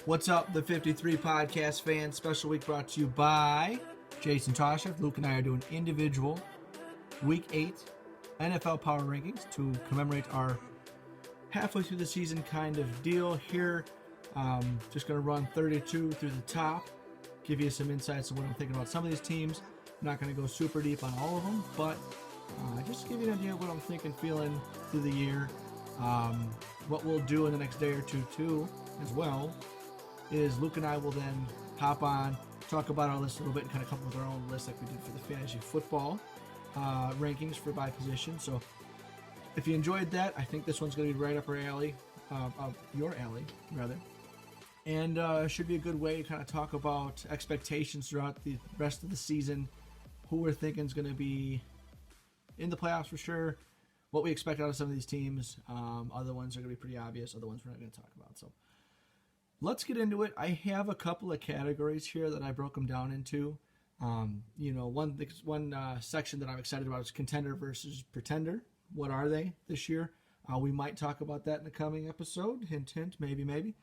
What's up, the 53 podcast fans? Special week brought to you by Jason Toshev. Luke and I are doing individual Week 8 NFL Power Rankings to commemorate our halfway through the season kind of deal here. Just going to run 32 through the top, give you some insights on what I'm thinking about some of these teams. I'm not going to go super deep on all of them, but just to give you an idea of what I'm thinking, feeling through the year. What we'll do in the next day or two, too, as well, is Luke and I will then hop on, talk about our list a little bit, and kind of come up with our own list like we did for the fantasy football rankings for by position. So if you enjoyed that, I think this one's going to be right up our alley, your alley, rather. And should be a good way to kind of talk about expectations throughout the rest of the season, who we're thinking is going to be in the playoffs for sure, what we expect out of some of these teams. Other ones are going to be pretty obvious, other ones we're not going to talk about. So let's get into it. I have a couple of categories here that I broke them down into. One section that I'm excited about is contender versus pretender. What are they this year? We might talk about that in the coming episode. Hint, hint, maybe.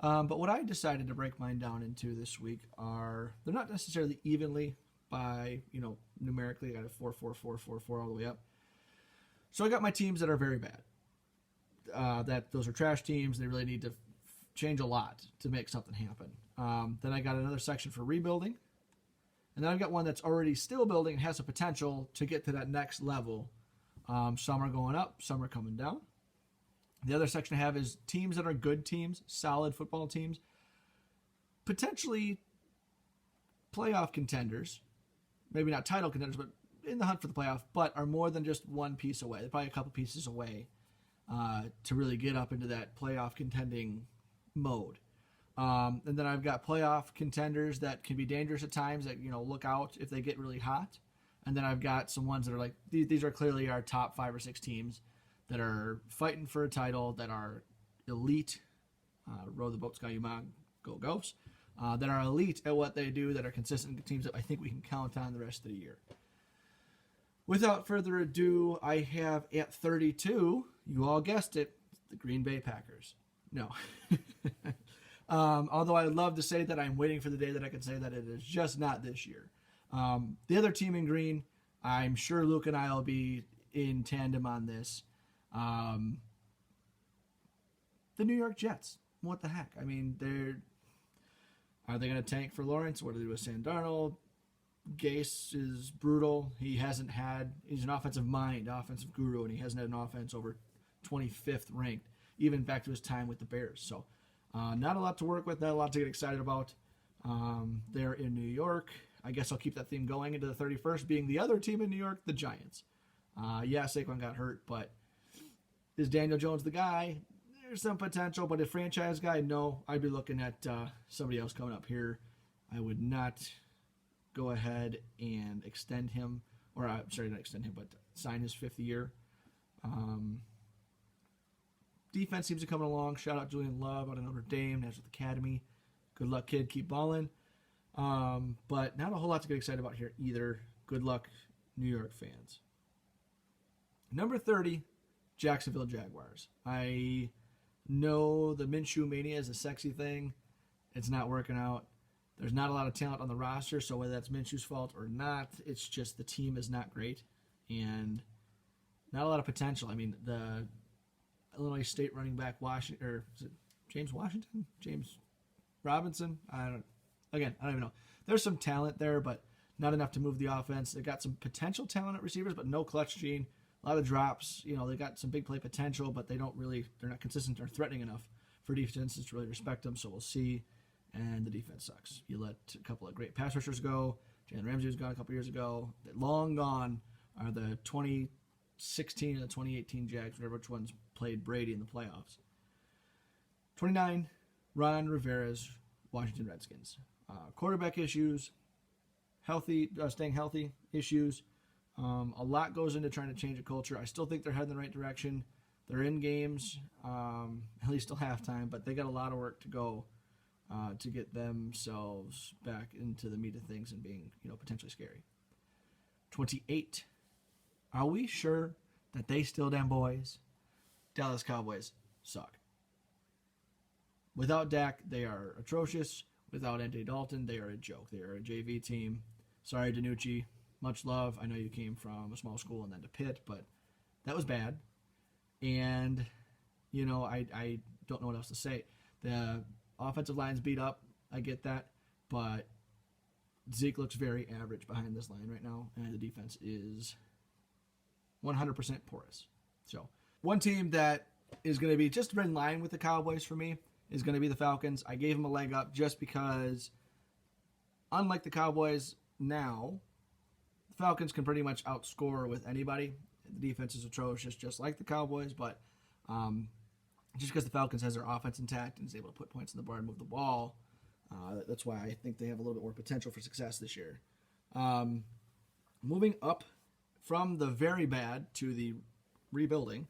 But what I decided to break mine down into this week are, they're not necessarily evenly by, numerically. I got a 4, 4, 4, 4, 4 all the way up. So I got my teams that are very bad. Those are trash teams. They really need to change a lot to make something happen. Then I got another section for rebuilding. And then I've got one that's already still building and has the potential to get to that next level. Some are going up, some are coming down. The other section I have is teams that are good teams, solid football teams, potentially playoff contenders, maybe not title contenders, but in the hunt for the playoff, but are more than just one piece away. They're probably a couple pieces away to really get up into that playoff contending mode. And then I've got playoff contenders that can be dangerous at times that, look out if they get really hot. And then I've got some ones that are like, these are clearly our top 5 or 6 teams that are fighting for a title, that are elite, row the boat, Sky-U-Ma, go Ghosts, that are elite at what they do, that are consistent teams that I think we can count on the rest of the year. Without further ado, I have at 32, you all guessed it, the Green Bay Packers. No. Although I would love to say that I'm waiting for the day that I can say that it is just not this year. The other team in green, I'm sure Luke and I will be in tandem on this. The New York Jets. What the heck? I mean, are they going to tank for Lawrence? What do they do with Sam Darnold? Gase is brutal. He's an offensive mind, offensive guru, and he hasn't had an offense over 25th ranked, even back to his time with the Bears. So not a lot to work with, not a lot to get excited about. They're in New York. I guess I'll keep that theme going into the 31st, being the other team in New York, the Giants. Saquon got hurt, but is Daniel Jones the guy? There's some potential, but a franchise guy, no. I'd be looking at somebody else coming up here. I would not go ahead and extend him, not extend him, but sign his 5th year. Defense seems to be coming along. Shout out Julian Love out of Notre Dame, Nazareth Academy. Good luck, kid. Keep balling. But not a whole lot to get excited about here either. Good luck, New York fans. Number 30, Jacksonville Jaguars. I know the Minshew mania is a sexy thing. It's not working out. There's not a lot of talent on the roster, so whether that's Minshew's fault or not, it's just the team is not great and not a lot of potential. I mean, the Illinois State running back is it James Washington? James Robinson? I don't even know. There's some talent there, but not enough to move the offense. They got some potential talent at receivers, but no clutch gene. A lot of drops. They got some big play potential, but they're not consistent or threatening enough for defenses to really respect them. So we'll see. And the defense sucks. You let a couple of great pass rushers go. Jalen Ramsey was gone a couple years ago. Long gone are the 2016 and the 2018 Jags, whatever which ones played Brady in the playoffs. 29, Ron Rivera's Washington Redskins. Quarterback issues, staying healthy issues. A lot goes into trying to change a culture. I still think they're heading in the right direction. They're in games, at least till halftime, but they got a lot of work to go to get themselves back into the meat of things and being, potentially scary. 28. Are we sure that they still damn boys? Dallas Cowboys suck. Without Dak, they are atrocious. Without Andy Dalton, they are a joke. They are a JV team. Sorry, DiNucci. Much love. I know you came from a small school and then to Pitt, but that was bad. And, I don't know what else to say. The offensive line's beat up. I get that. But Zeke looks very average behind this line right now, and the defense is 100% porous. So, one team that is going to be just in line with the Cowboys for me is going to be the Falcons. I gave them a leg up just because, unlike the Cowboys now, the Falcons can pretty much outscore with anybody. The defense is atrocious, just like the Cowboys, but just because the Falcons has their offense intact and is able to put points on the board and move the ball, that's why I think they have a little bit more potential for success this year. Moving up from the very bad to the rebuilding,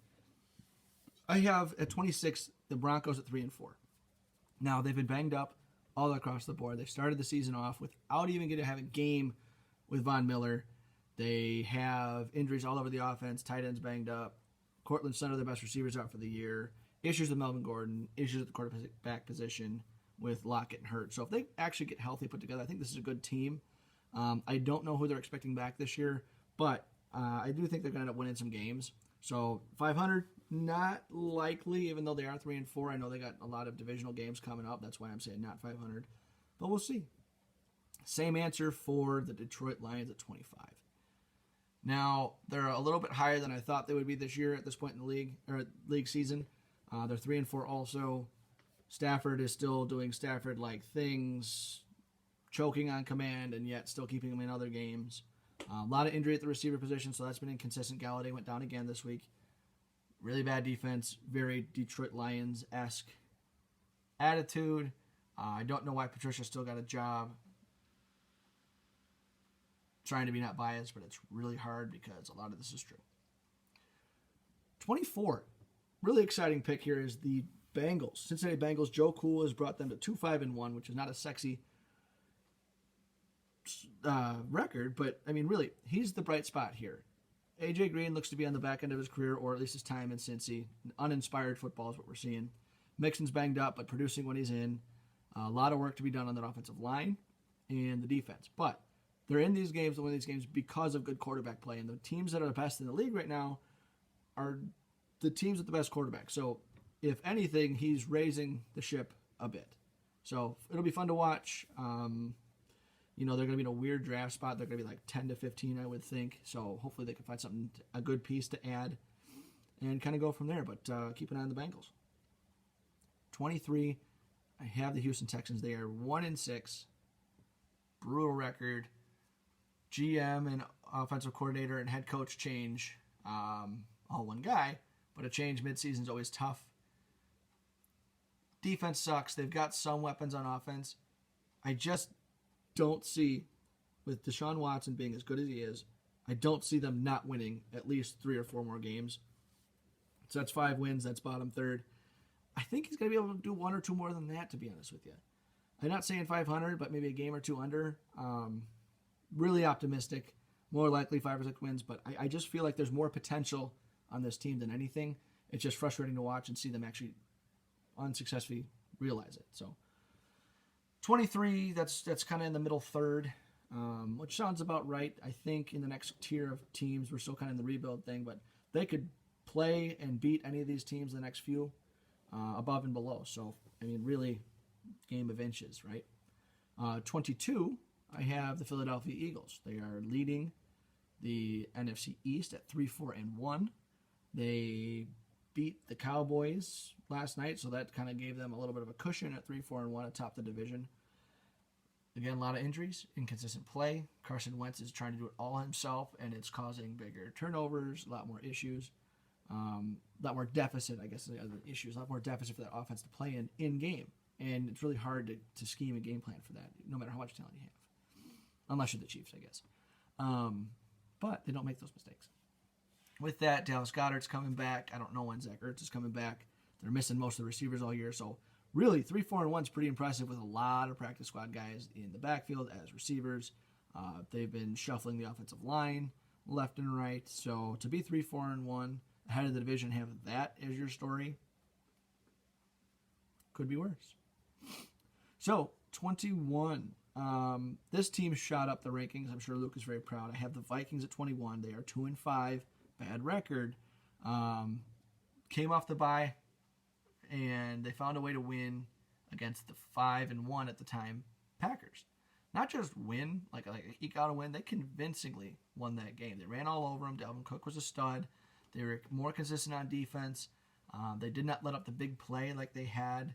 I have at 26 the Broncos at 3-4. Now they've been banged up all across the board. They started the season off without even getting to have a game with Von Miller. They have injuries all over the offense. Tight ends banged up. Cortland Sutton, their best receivers, out for the year. Issues with Melvin Gordon. Issues at the quarterback position with Locke getting hurt. So if they actually get healthy, put together, I think this is a good team. I don't know who they're expecting back this year, but I do think they're going to end up winning some games. So 500, not likely, even though they are 3-4. I know they got a lot of divisional games coming up. That's why I'm saying not 500. But we'll see. Same answer for the Detroit Lions at 25. Now, they're a little bit higher than I thought they would be this year at this point in the league season. They're 3-4 also. Stafford is still doing Stafford-like things, choking on command, and yet still keeping him in other games. A lot of injury at the receiver position, so that's been inconsistent. Galladay went down again this week. Really bad defense, very Detroit Lions-esque attitude. I don't know why Patricia still got a job. Trying to be not biased, but it's really hard because a lot of this is true. 24. Really exciting pick here is the Bengals. Cincinnati Bengals. Joe Cool has brought them to 2-5-1, which is not a sexy record, but I mean, really, he's the bright spot here. AJ Green looks to be on the back end of his career, or at least his time in Cincy. Uninspired football is what we're seeing. Mixon's banged up, but producing when he's in. A lot of work to be done on that offensive line and the defense. But they're in these games, to win these games because of good quarterback play. And the teams that are the best in the league right now are the teams with the best quarterback. So, if anything, he's raising the ship a bit. So, it'll be fun to watch. They're going to be in a weird draft spot. They're going to be like 10 to 15, I would think. So, hopefully they can find something, a good piece to add and kind of go from there. But keep an eye on the Bengals. 23, I have the Houston Texans. They are 1-6. Brutal record. GM and offensive coordinator and head coach change, all one guy, but a change midseason is always tough. Defense sucks. They've got some weapons on offense. I just don't see, with Deshaun Watson being as good as he is, I don't see them not winning at least 3 or 4 more games. So that's 5 wins. That's bottom third. I think he's going to be able to do 1 or 2 more than that, to be honest with you. I'm not saying 500, but maybe a game or 2 under. Really optimistic. More likely 5 or 6 wins, but I just feel like there's more potential on this team than anything. It's just frustrating to watch and see them actually unsuccessfully realize it. So 23, that's kind of in the middle third, which sounds about right. I think in the next tier of teams, we're still kind of in the rebuild thing, but they could play and beat any of these teams in the next few, above and below. So, I mean, really, game of inches, right? 22, I have the Philadelphia Eagles. They are leading the NFC East at 3-4-1. They beat the Cowboys last night, so that kind of gave them a little bit of a cushion at 3-4-1 atop the division. Again, a lot of injuries, inconsistent play. Carson Wentz is trying to do it all himself, and it's causing bigger turnovers, a lot more issues, a lot more deficit, I guess, issues, a lot more deficit for that offense to play in game. And it's really hard to scheme a game plan for that, no matter how much talent you have. Unless you're the Chiefs, I guess. But they don't make those mistakes. With that, Dallas Goedert's coming back. I don't know when Zach Ertz is coming back. They're missing most of the receivers all year. So really, 3-4-1 is pretty impressive with a lot of practice squad guys in the backfield as receivers. They've been shuffling the offensive line left and right. So to be 3-4-1 ahead of the division, have that as your story. Could be worse. So, 21. This team shot up the rankings. I'm sure Luke is very proud. I have the Vikings at 21. They are 2-5. Bad record. Came off the bye, and they found a way to win against the 5-1 at the time Packers. Not just win, like eke out a win. They convincingly won that game. They ran all over them. Dalvin Cook was a stud. They were more consistent on defense. They did not let up the big play like they had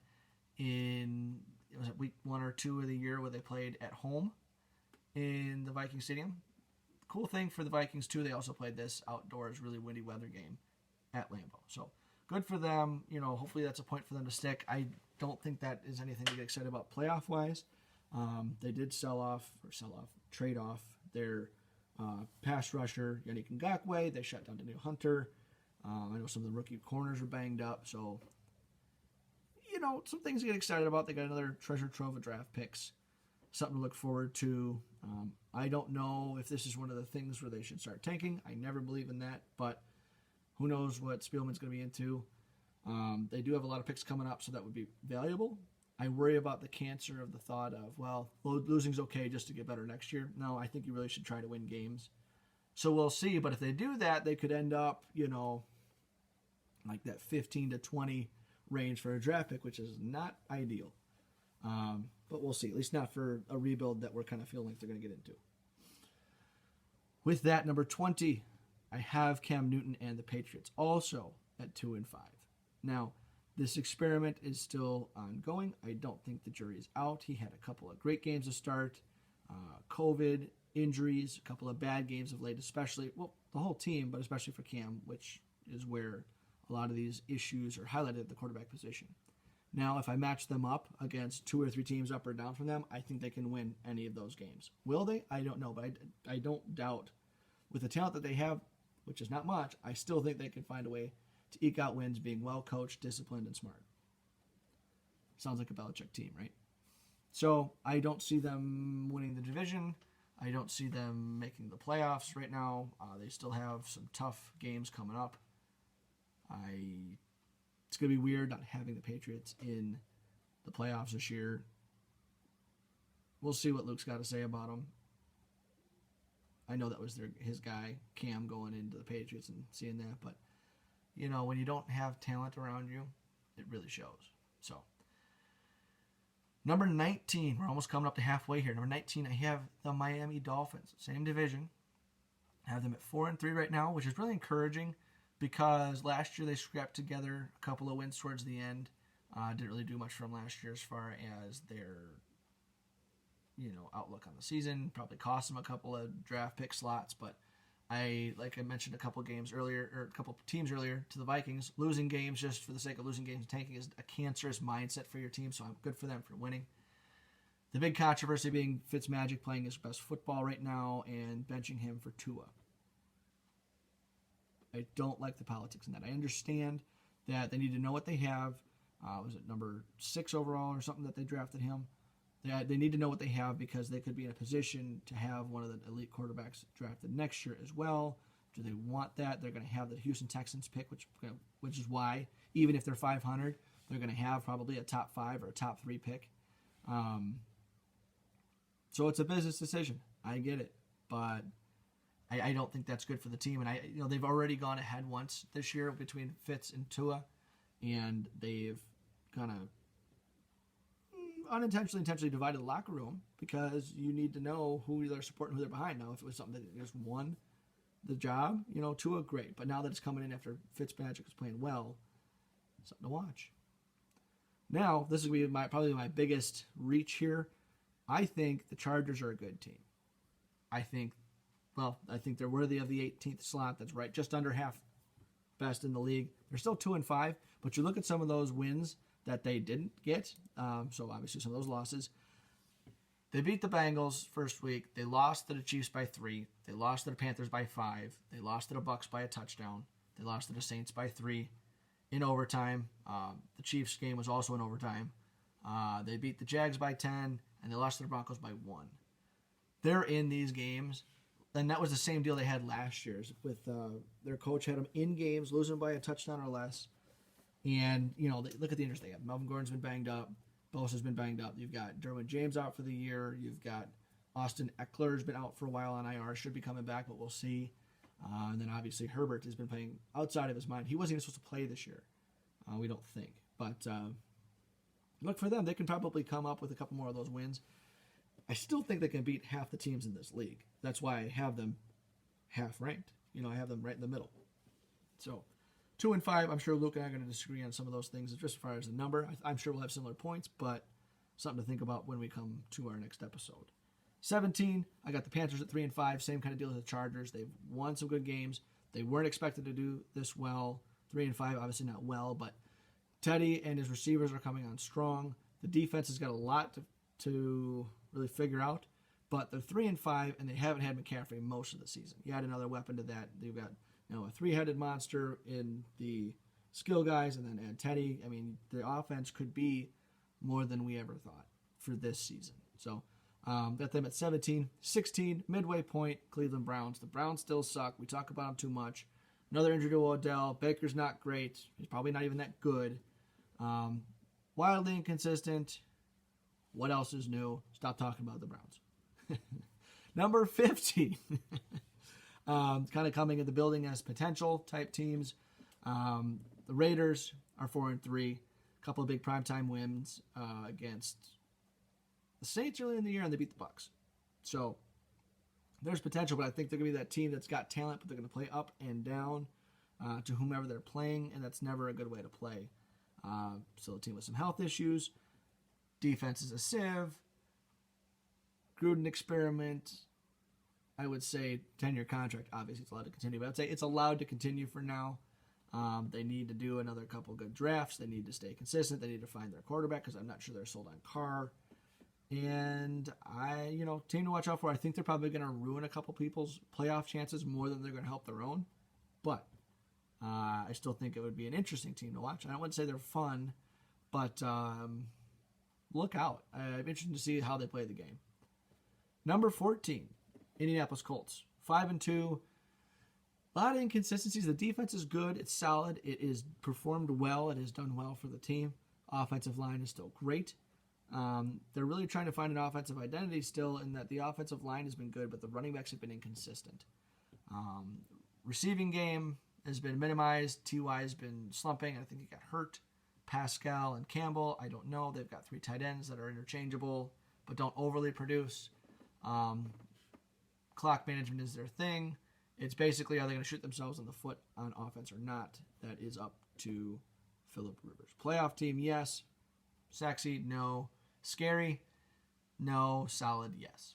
in week 1 or 2 of the year where they played at home in the Viking Stadium. Cool thing for the Vikings too, they also played this outdoors, really windy weather game at Lambeau. So good for them. Hopefully that's a point for them to stick. I don't think that is anything to get excited about playoff wise. They did trade off their pass rusher Yannick Ngakoue. They shut down Daniel Hunter. I know some of the rookie corners are banged up, so some things to get excited about. They got another treasure trove of draft picks, something to look forward to. I don't know if this is one of the things where they should start tanking. I never believe in that, but who knows what Spielman's going to be into. They do have a lot of picks coming up, so that would be valuable. I worry about the cancer of the thought of, well, losing's okay just to get better next year. No, I think you really should try to win games. So we'll see, but if they do that, they could end up, like that 15 to 20 range for a draft pick, which is not ideal. But we'll see, at least not for a rebuild that we're kind of feeling like they're going to get into. With that, number 20, I have Cam Newton and the Patriots also at 2-5. Now, this experiment is still ongoing. I don't think the jury is out. He had a couple of great games to start. COVID, injuries, a couple of bad games of late, especially, well, the whole team, but especially for Cam, which is where a lot of these issues are highlighted at the quarterback position. Now, if I match them up against 2 or 3 teams up or down from them, I think they can win any of those games. Will they? I don't know, but I don't doubt. With the talent that they have, which is not much, I still think they can find a way to eke out wins being well-coached, disciplined, and smart. Sounds like a Belichick team, right? So I don't see them winning the division. I don't see them making the playoffs right now. They still have some tough games coming up. It's going to be weird not having the Patriots in the playoffs this year. We'll see what Luke's got to say about them. I know that was his guy, Cam, going into the Patriots and seeing that, but when you don't have talent around you, it really shows. So, number 19, we're almost coming up to halfway here. Number 19, I have the Miami Dolphins, same division. I have them at 4-3 right now, which is really encouraging because last year they scrapped together a couple of wins towards the end. Didn't really do much from last year as far as their outlook on the season. Probably cost them a couple of draft pick slots, but like I mentioned a couple teams earlier to the Vikings, losing games just for the sake of losing games and tanking is a cancerous mindset for your team, so I'm good for them for winning. The big controversy being Fitzmagic playing his best football right now and benching him for Tua. I don't like the politics in that. I understand that they need to know what they have. Was it number 6 overall or something that they drafted him? They need to know what they have because they could be in a position to have one of the elite quarterbacks drafted next year as well. Do they want that? They're going to have the Houston Texans pick, which is why, even if they're 500, they're going to have probably a top 5 or a top 3 pick. So it's a business decision. I get it, but I don't think that's good for the team. And they've already gone ahead once this year between Fitz and Tua, and they've kind of intentionally divided the locker room because you need to know who they're supporting, who they're behind. Now, if it was something that just won the job, Tua, great. But now that it's coming in after Fitzmagic is playing well, something to watch. Now, this is going to be probably my biggest reach here. I think the Chargers are a good team. I think they're worthy of the 18th slot. That's right, just under half best in the league. They're still 2-5, but you look at some of those wins that they didn't get. So obviously some of those losses. They beat the Bengals first week. They lost to the Chiefs by 3. They lost to the Panthers by 5. They lost to the Bucs by a touchdown. They lost to the Saints by 3 in overtime. The Chiefs game was also in overtime. They beat the Jags by 10, and they lost to the Broncos by 1. They're in these games, and that was the same deal they had last year with their coach had them in games, losing by a touchdown or less. And, look at the injuries they have. Melvin Gordon's been banged up. Bosa's been banged up. You've got Derwin James out for the year. You've got Austin Eckler's been out for a while on IR. Should be coming back, but we'll see. And then obviously Herbert has been playing outside of his mind. He wasn't even supposed to play this year. We don't think. But look for them. They can probably come up with a couple more of those wins. I still think they can beat half the teams in this league. That's why I have them half ranked. I have them right in the middle. So 2 and 5. I'm sure Luke and I are going to disagree on some of those things just as far as the number. I'm sure we'll have similar points, but something to think about when we come to our next episode. 17. I got the Panthers at 3 and 5. Same kind of deal as the Chargers. They've won some good games. They weren't expected to do this well. 3 and 5, obviously not well, but Teddy and his receivers are coming on strong. The defense has got a lot to really figure out, but they're 3 and 5, and they haven't had McCaffrey most of the season. You add another weapon to that. They've got a three-headed monster in the skill guys, and then add Teddy. I mean, the offense could be more than we ever thought for this season. So got them at 17. 16, midway point, Cleveland Browns. The Browns still suck. We talk about them too much. Another injury to Odell. Baker's not great. He's probably not even that good. Wildly inconsistent. What else is new? Stop talking about the Browns. Number 15. Kind of coming in the building as potential type teams. The Raiders are 4 and 3. A couple of big primetime wins against the Saints early in the year, and they beat the Bucks. So there's potential, but I think they're going to be that team that's got talent, but they're going to play up and down to whomever they're playing, and that's never a good way to play. So a team with some health issues. Defense is a sieve. Gruden experiment. I would say 10-year contract. Obviously, it's allowed to continue, but I'd say it's allowed to continue for now. They need to do another couple good drafts. They need to stay consistent. They need to find their quarterback because I'm not sure they're sold on Carr. And team to watch out for. I think they're probably going to ruin a couple people's playoff chances more than they're going to help their own. But I still think it would be an interesting team to watch. I wouldn't say they're fun, but look out. I'm interested to see how they play the game. Number 14, Indianapolis Colts. 5 and 2. A lot of inconsistencies. The defense is good. It's solid. It is performed well. It has done well for the team. Offensive line is still great. They're really trying to find an offensive identity still, in that the offensive line has been good, but the running backs have been inconsistent. Receiving game has been minimized. T.Y. has been slumping. I think he got hurt. Pascal and Campbell, I don't know. They've got 3 tight ends that are interchangeable, but don't overly produce. Clock management is their thing. It's basically, are they going to shoot themselves in the foot on offense or not? That is up to Philip Rivers. Playoff team, yes. Sexy, no. Scary, no. Solid, yes.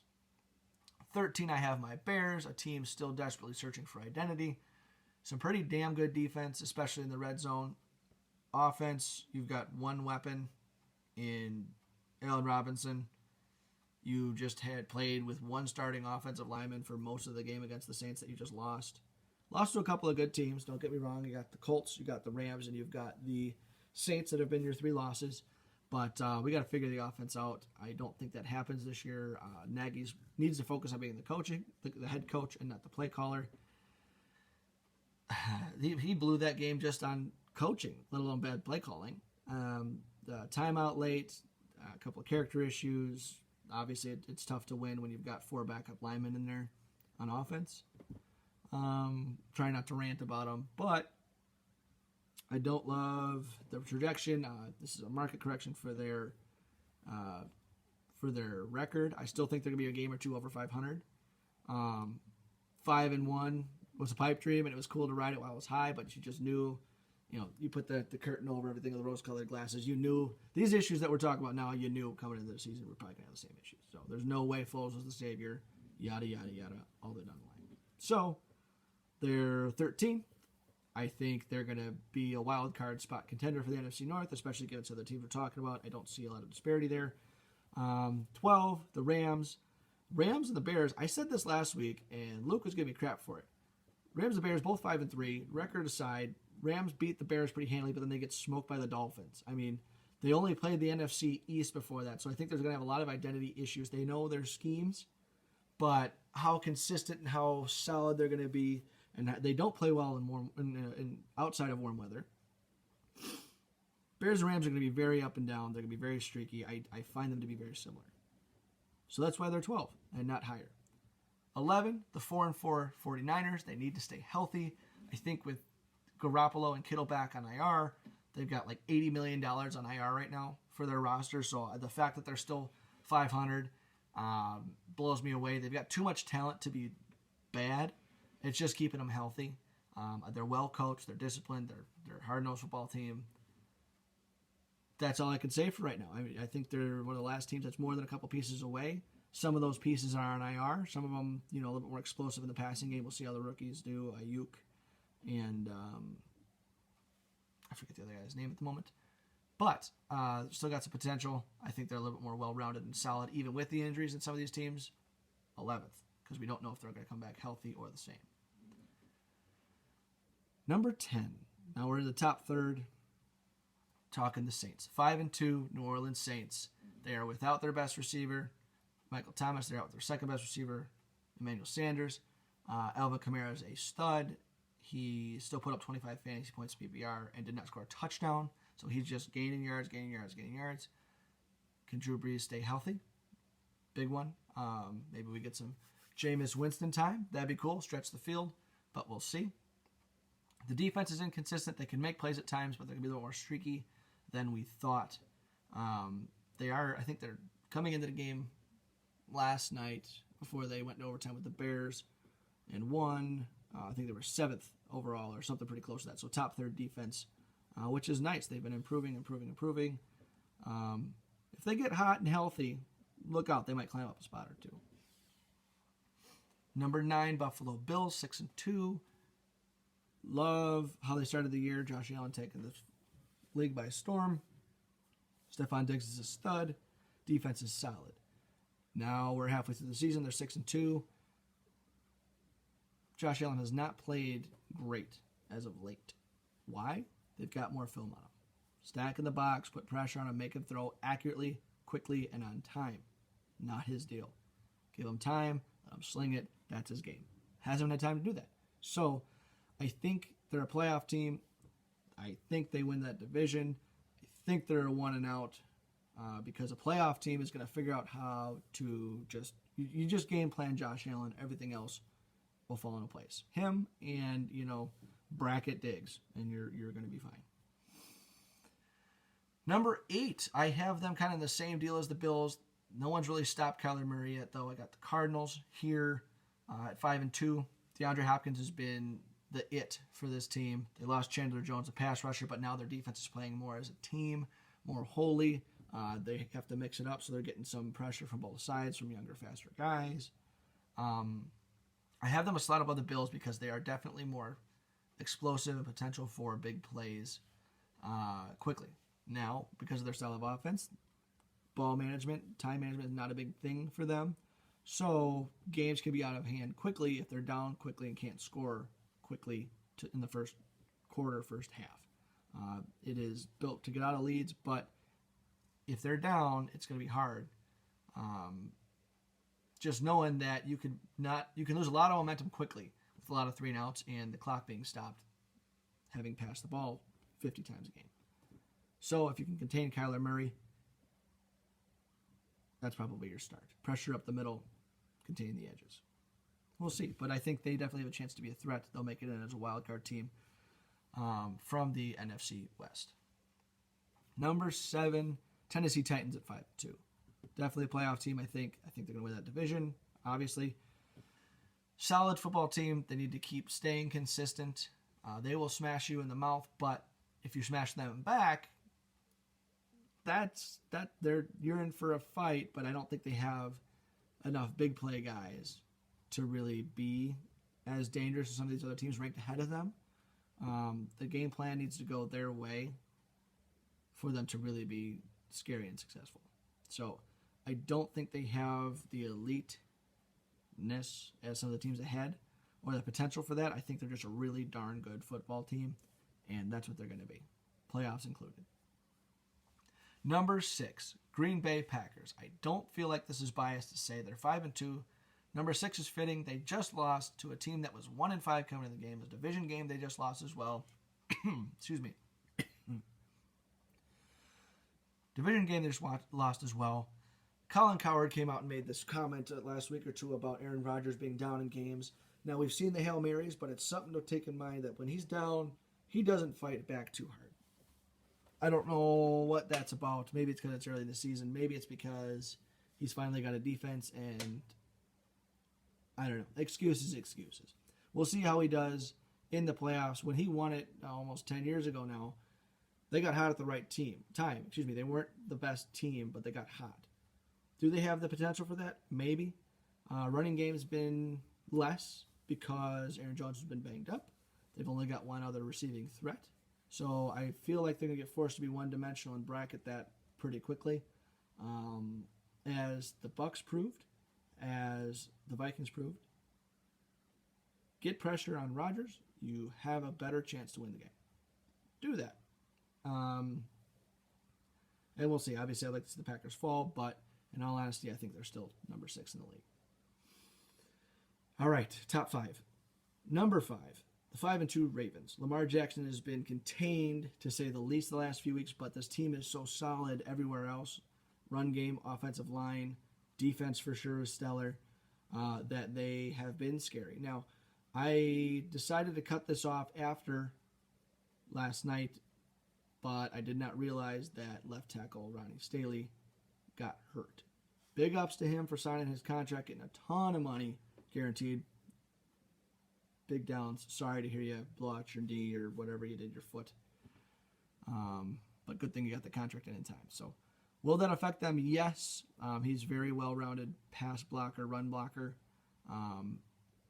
13, I have my Bears, a team still desperately searching for identity. Some pretty damn good defense, especially in the red zone. Offense, you've got one weapon in Allen Robinson. You just had played with one starting offensive lineman for most of the game against the Saints that you just lost. Lost to a couple of good teams, don't get me wrong. You got the Colts, you got the Rams, and you've got the Saints that have been your 3 losses. But we got to figure the offense out. I don't think that happens this year. Nagy needs to focus on being the head coach, and not the play caller. He blew that game just on coaching, let alone bad play calling. The timeout late, a couple of character issues. Obviously, it's tough to win when you've got 4 backup linemen in there on offense. Try not to rant about them, but I don't love the projection. This is a market correction for their record. I still think they're going to be a game or 2 over 500. 5-1 was a pipe dream, and it was cool to ride it while it was high, but you just knew, you put the curtain over everything with the rose-colored glasses. You knew these issues that we're talking about now, you knew coming into the season we're probably going to have the same issues. So there's no way Foles was the savior, yada, yada, yada, all the down the line. So they're 13th. I think they're going to be a wild card spot contender for the NFC North, especially given some of the teams we're talking about. I don't see a lot of disparity there. 12, the Rams. Rams and the Bears, I said this last week, and Luke was giving me crap for it. Rams and Bears, both 5 and 3. Record aside, Rams beat the Bears pretty handily, but then they get smoked by the Dolphins. I mean, they only played the NFC East before that, so I think there's going to have a lot of identity issues. They know their schemes, but how consistent and how solid they're going to be, and they don't play well in outside of warm weather. Bears and Rams are going to be very up and down. They're going to be very streaky. I find them to be very similar. So that's why they're 12 and not higher. 11, the 4-4 49ers. They need to stay healthy. I think with Garoppolo and Kittle back on IR, they've got like $80 million on IR right now for their roster. So the fact that they're still 500 blows me away. They've got too much talent to be bad. It's just keeping them healthy. They're well coached. They're disciplined. They're a hard-nosed football team. That's all I can say for right now. I think they're one of the last teams that's more than a couple pieces away. Some of those pieces are on IR. Some of them, a little bit more explosive in the passing game. We'll see how the rookies do. Ayuk and I forget the other guy's name at the moment. But still got some potential. I think they're a little bit more well-rounded and solid, even with the injuries in some of these teams. 11th, because we don't know if they're going to come back healthy or the same. Number 10. Now we're in the top third. Talking the Saints. 5-2 New Orleans Saints. They are without their best receiver, Michael Thomas. They're out with their second best receiver, Emmanuel Sanders. Alvin Kamara is a stud. He still put up 25 fantasy points PPR and did not score a touchdown. So he's just gaining yards. Can Drew Brees stay healthy? Big one. Maybe we get some Jameis Winston time. That'd be cool. Stretch the field, but we'll see. The defense is inconsistent. They can make plays at times, but they're going to be a little more streaky than we thought. I think they're coming into the game last night before they went into overtime with the Bears and won. I think they were 7th overall or something pretty close to that. So top third defense, which is nice. They've been improving. If they get hot and healthy, look out. They might climb up a spot or two. Number 9, Buffalo Bills, 6-2. Love how they started the year. Josh Allen taking the league by storm. Stephon Diggs is a stud. Defense is solid. Now we're halfway through the season. They're 6-2. Josh Allen has not played great as of late. Why? They've got more film on him. Stack in the box, put pressure on him, make him throw accurately, quickly, and on time. Not his deal. Give him time, let him sling it. That's his game. Hasn't had time to do that. So I think they're a playoff team. I think they win that division. I think they're a 1-and-out because a playoff team is going to figure out how to you just game plan Josh Allen. Everything else will fall into place. Him and, bracket Diggs, and you're going to be fine. Number 8, I have them kind of the same deal as the Bills. No one's really stopped Kyler Murray yet, though. I got the Cardinals here at 5-2. DeAndre Hopkins has been the it for this team. They lost Chandler Jones, a pass rusher, but now their defense is playing more as a team, more wholly. They have to mix it up, so they're getting some pressure from both sides, from younger, faster guys. I have them a slot above the Bills because they are definitely more explosive and potential for big plays quickly. Now, because of their style of offense, ball management, time management is not a big thing for them. So games can be out of hand quickly if they're down quickly and can't score quickly in the first quarter, first half. It is built to get out of leads, but if they're down, it's going to be hard. Just knowing that you can lose a lot of momentum quickly with a lot of 3-and-outs and the clock being stopped, having passed the ball 50 times a game. So if you can contain Kyler Murray, that's probably your start. Pressure up the middle, contain the edges. We'll see, but I think they definitely have a chance to be a threat. They'll make it in as a wild card team from the NFC West. Number 7, Tennessee Titans at 5-2. Definitely a playoff team, I think. I think they're going to win that division, obviously. Solid football team. They need to keep staying consistent. They will smash you in the mouth, but if you smash them back, you're in for a fight, but I don't think they have enough big play guys to really be as dangerous as some of these other teams ranked ahead of them. The game plan needs to go their way for them to really be scary and successful. So I don't think they have the eliteness as some of the teams ahead or the potential for that. I think they're just a really darn good football team, and that's what they're going to be, playoffs included. Number 6, Green Bay Packers. I don't feel like this is biased to say they're 5-2. Number 6 is fitting. They just lost to a team that was 1-5 coming into the game. A division game they just lost as well. Excuse me. Division game they just lost as well. Colin Cowherd came out and made this comment last week or two about Aaron Rodgers being down in games. Now, we've seen the Hail Marys, but it's something to take in mind that when he's down, he doesn't fight back too hard. I don't know what that's about. Maybe it's because it's early in the season. Maybe it's because he's finally got a defense, and I don't know. Excuses. We'll see how he does in the playoffs. When he won it almost 10 years ago now, they got hot at the right time. They weren't the best team, but they got hot. Do they have the potential for that? Maybe. Running game's been less because Aaron Jones has been banged up. They've only got one other receiving threat. So I feel like they're going to get forced to be one-dimensional and bracket that pretty quickly. As the Bucs proved, as the Vikings proved, get pressure on Rodgers, you have a better chance to win the game. Do that. And we'll see. Obviously, I'd like to see the Packers fall, but in all honesty, I think they're still number 6 in the league. All right, top 5. Number 5, the 5-2 Ravens. Lamar Jackson has been contained, to say the least, the last few weeks, but this team is so solid everywhere else. Run game, offensive line, defense for sure is stellar, that they have been scary. Now, I decided to cut this off after last night, but I did not realize that left tackle Ronnie Staley got hurt. Big ups to him for signing his contract, getting a ton of money guaranteed. Big downs. Sorry to hear you blow out your knee or whatever you did, your foot. But good thing you got the contract in time. So will that affect them? Yes. He's very well-rounded pass blocker, run blocker.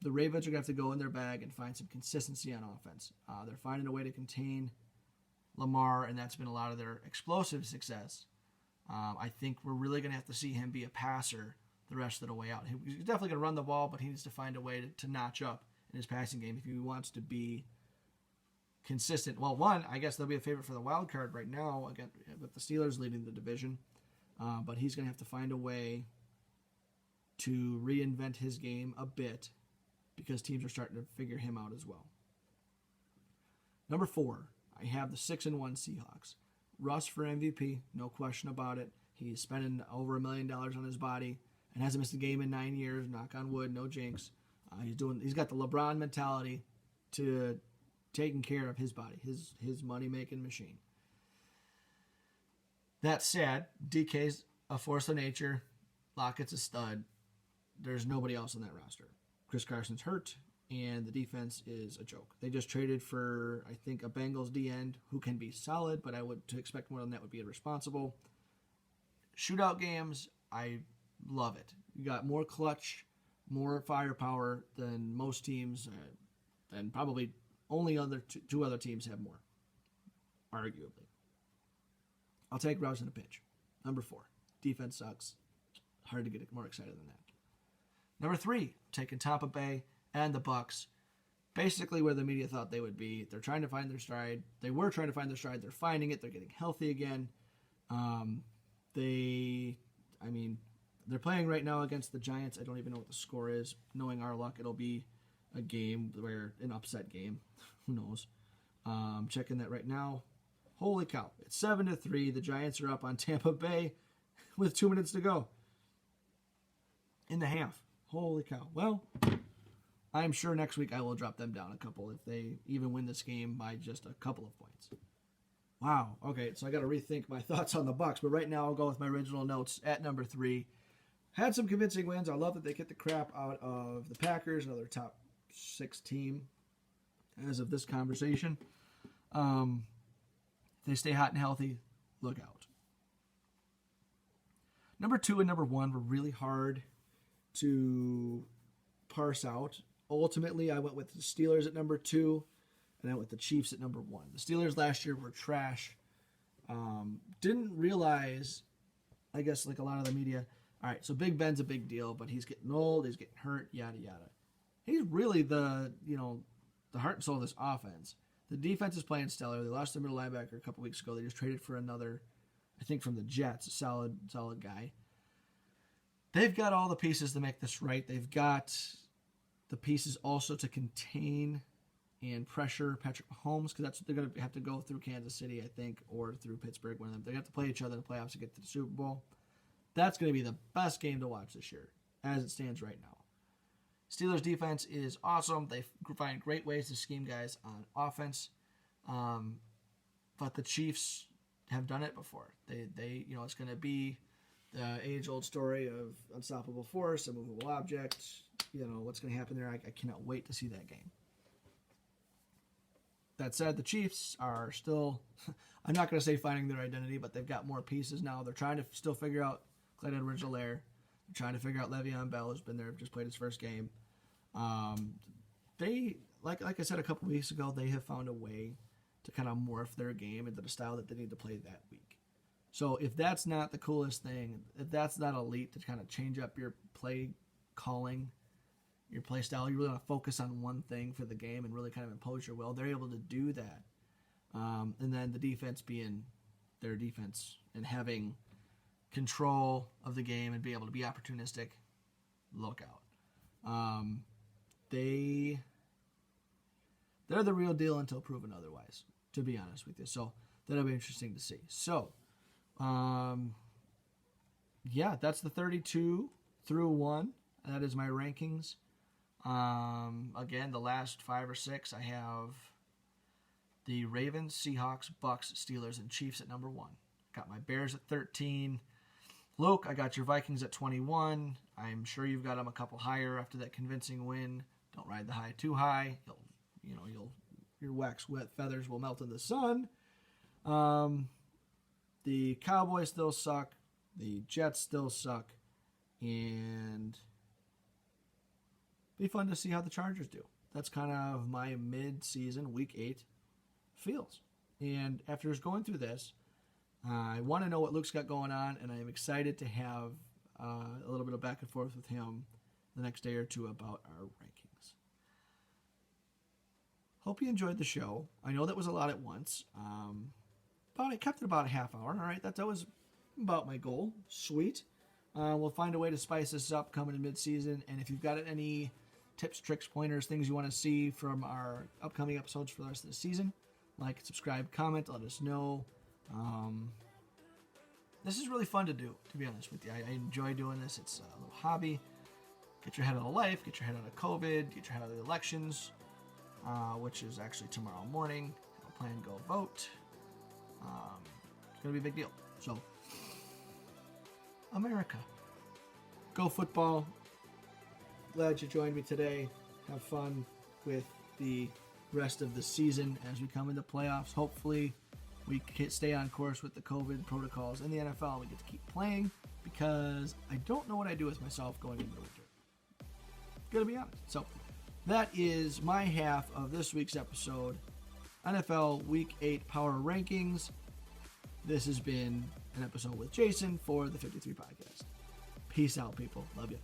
The Ravens are going to have to go in their bag and find some consistency on offense. They're finding a way to contain Lamar, and that's been a lot of their explosive success. I think we're really going to have to see him be a passer the rest of the way out. He's definitely going to run the ball, but he needs to find a way to notch up in his passing game if he wants to be consistent. Well, one, I guess they'll be a favorite for the wild card right now, again, with the Steelers leading the division. But he's going to have to find a way to reinvent his game a bit because teams are starting to figure him out as well. Number 4, I have the 6-1 Seahawks. Russ for MVP, no question about it. He's spending over $1 million on his body and hasn't missed a game in 9 years. Knock on wood, no jinx. He's got the LeBron mentality to taking care of his body, his money-making machine. That said, DK's a force of nature. Lockett's a stud. There's nobody else on that roster. Chris Carson's hurt, and the defense is a joke. They just traded for, I think, a Bengals D-end who can be solid, but to expect more than that would be irresponsible. Shootout games, I love it. You got more clutch, more firepower than most teams, and probably only two other teams have more, arguably. I'll take Rouse in a pinch. Number 4, defense sucks. Hard to get more excited than that. Number 3, taking Tampa Bay and the Bucs. Basically where the media thought they would be. They're trying to find their stride. They were trying to find their stride. They're finding it. They're getting healthy again. They're playing right now against the Giants. I don't even know what the score is. Knowing our luck, it'll be a game where an upset game. Who knows? Checking that right now. Holy cow. It's 7-3. The Giants are up on Tampa Bay with 2 minutes to go in the half. Holy cow. Well, I'm sure next week I will drop them down a couple if they even win this game by just a couple of points. Wow. Okay, so I got to rethink my thoughts on the Bucs, but right now I'll go with my original notes at number 3. Had some convincing wins. I love that they get the crap out of the Packers, another top 6 team as of this conversation. If they stay hot and healthy, look out. Number 2 and number 1 were really hard to parse out. Ultimately, I went with the Steelers at number 2, and I went with the Chiefs at number 1. The Steelers last year were trash. Didn't realize, I guess, like a lot of the media, all right, so Big Ben's a big deal, but he's getting old, he's getting hurt, yada, yada. He's really the heart and soul of this offense. The defense is playing stellar. They lost their middle linebacker a couple weeks ago. They just traded for another, I think from the Jets, a solid guy. They've got all the pieces to make this right. They've got the pieces also to contain and pressure Patrick Mahomes, because that's what they're going to have to go through Kansas City, I think, or through Pittsburgh. One of them. They have to play each other in the playoffs to get to the Super Bowl. That's going to be the best game to watch this year, as it stands right now. Steelers defense is awesome. They find great ways to scheme guys on offense. But the Chiefs have done it before. They it's going to be the age-old story of unstoppable force, a movable object. What's going to happen there. I cannot wait to see that game. That said, the Chiefs are still, I'm not going to say finding their identity, but they've got more pieces now. They're trying to still figure out Clyde Edwards-Helaire. They're trying to figure out Le'Veon Bell, who's been there, just played his first game. They, like I said a couple weeks ago, they have found a way to kind of morph their game into the style that they need to play that week. So if that's not the coolest thing, if that's not elite to kind of change up your play calling, your play style, you really want to focus on one thing for the game and really kind of impose your will, they're able to do that. And then the defense being their defense and having control of the game and be able to be opportunistic, look out. They're the real deal until proven otherwise, to be honest with you. So that'll be interesting to see. So, that's the 32 through 1. That is my rankings. Again, the last 5 or 6, I have the Ravens, Seahawks, Bucks, Steelers, and Chiefs at number 1. Got my Bears at 13. Luke, I got your Vikings at 21. I'm sure you've got them a couple higher after that convincing win. Don't ride the high too high. Your wax wet feathers will melt in the sun. The Cowboys still suck. The Jets still suck. And be fun to see how the Chargers do. That's kind of my mid-season, week 8 feels. And after just going through this, I want to know what Luke's got going on, and I am excited to have a little bit of back and forth with him the next day or two about our rankings. Hope you enjoyed the show. I know that was a lot at once, but I kept it about a half hour. All right, that was about my goal. Sweet. We'll find a way to spice this up coming in mid-season, and if you've got any tips, tricks, pointers, things you want to see from our upcoming episodes for the rest of the season, like, subscribe, comment, let us know. This is really fun to do, to be honest with you. I enjoy doing this. It's a little hobby. Get your head out of life, get your head out of COVID, get your head out of the elections, which is actually tomorrow morning. Have a plan, go vote. It's going to be a big deal. So, America. Go football. Glad you joined me today. Have fun with the rest of the season as we come into playoffs. Hopefully, we can stay on course with the COVID protocols in the NFL. We get to keep playing because I don't know what I do with myself going into the winter. Gonna be honest. So that is my half of this week's episode, NFL Week 8 Power Rankings. This has been an episode with Jason for the 53 Podcast. Peace out, people. Love you.